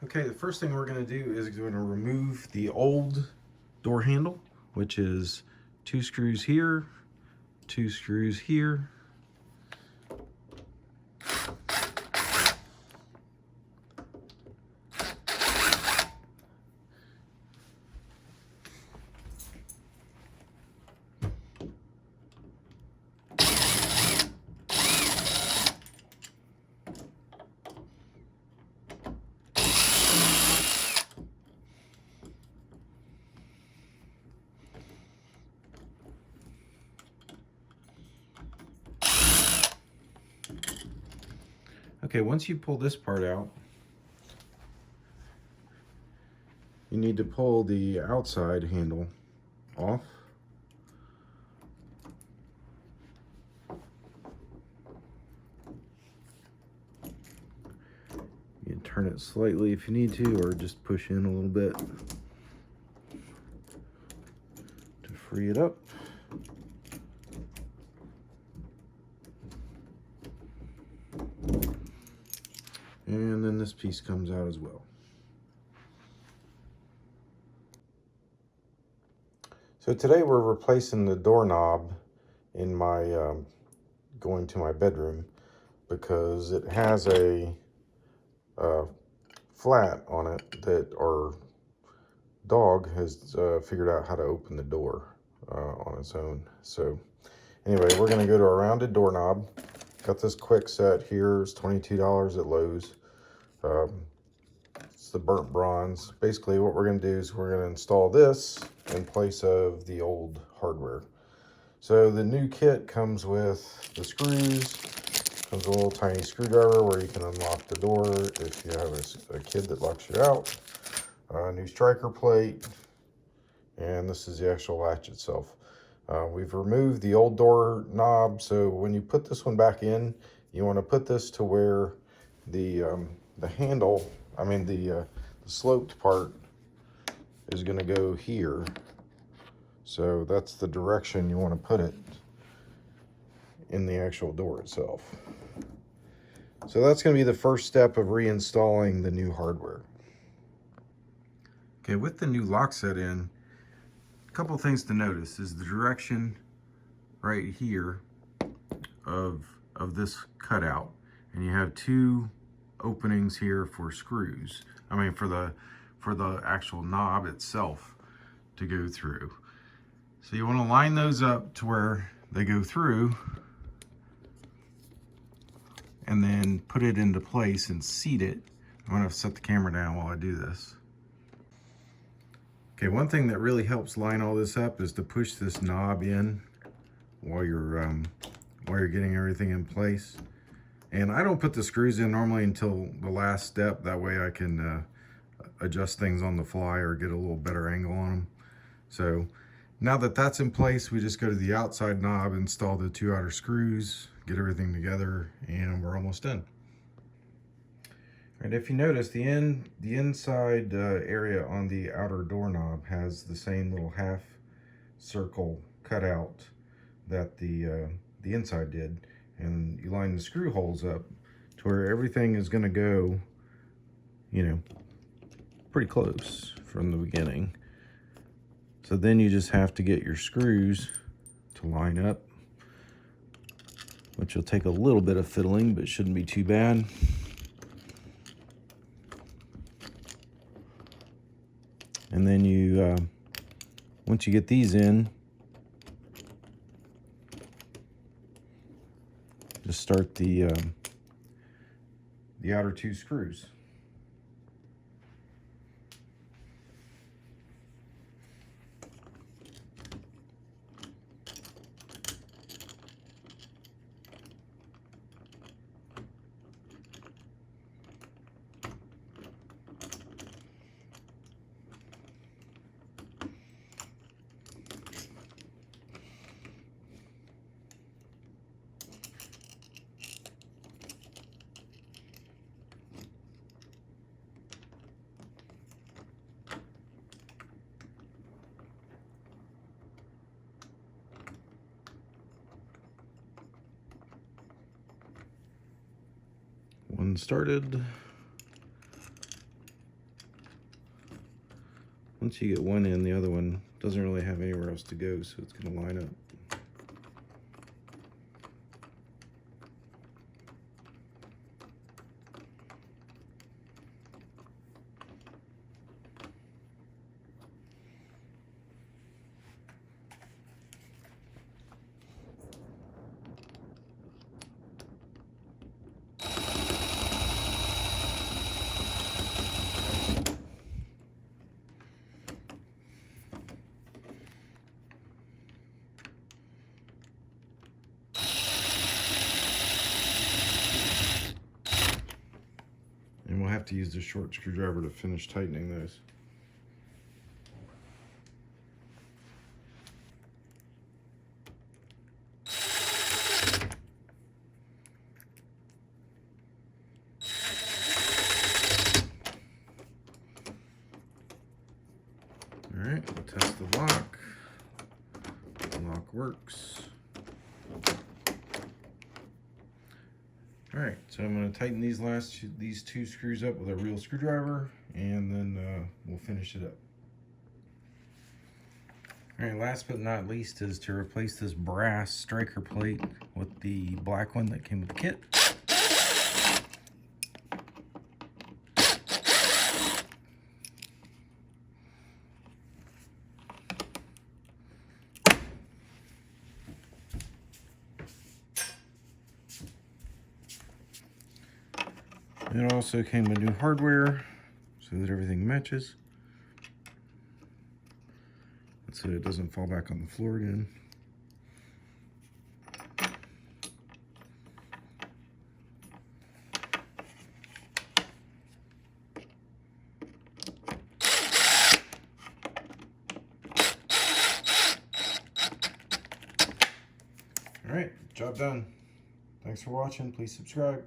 Okay, the first thing we're going to do is going to remove the old door handle, which is 2 screws here, 2 screws here. Okay, once you pull this part out, you need to pull the outside handle off. You can turn it slightly if you need to, or just push in a little bit to free it up. And then this piece comes out as well. So today we're replacing the doorknob in my going to my bedroom because it has a flat on it that our dog has figured out how to open the door on its own. So anyway, we're going to go to a rounded doorknob. Got this quick set here. It's $22 at Lowe's. It's the burnt bronze. Basically what we're going to do is we're going to install this in place of the old hardware. So the new kit comes with the screws, comes with a little tiny screwdriver where you can unlock the door if you have a kid that locks you out, a new striker plate, and this is the actual latch itself. We've removed the old door knob, so when you put this one back in, you want to put this to where the handle, the sloped part is going to go here. So that's the direction you want to put it in the actual door itself. So that's going to be the first step of reinstalling the new hardware. Okay, with the new lock set in, a couple things to notice is the direction right here of this cutout, and you have 2 openings here for screws. For the actual knob itself to go through. So you want to line those up to where they go through and then put it into place and seat it. I'm going to set the camera down while I do this. Okay, one thing that really helps line all this up is to push this knob in while you're getting everything in place. And I don't put the screws in normally until the last step. That way I can adjust things on the fly or get a little better angle on them. So now that that's in place, we just go to the outside knob, install the 2 outer screws, get everything together, and we're almost done. And if you notice, the inside area on the outer doorknob has the same little half circle cutout that the inside did. And you line the screw holes up to where everything is going to go, pretty close from the beginning. So then you just have to get your screws to line up, which will take a little bit of fiddling, but shouldn't be too bad. And then you, once you get these in, just start the outer 2 screws. One started. once you get one in, the other one doesn't really have anywhere else to go, so it's going to line up. And we'll have to use the short screwdriver to finish tightening those. All right, we'll test the lock. The lock works. All right, so I'm going to tighten these two screws up with a real screwdriver, and then we'll finish it up. All right, last but not least is to replace this brass striker plate with the black one that came with the kit. It also came with new hardware so that everything matches, so it doesn't fall back on the floor again. All right, job done. Thanks for watching. Please subscribe.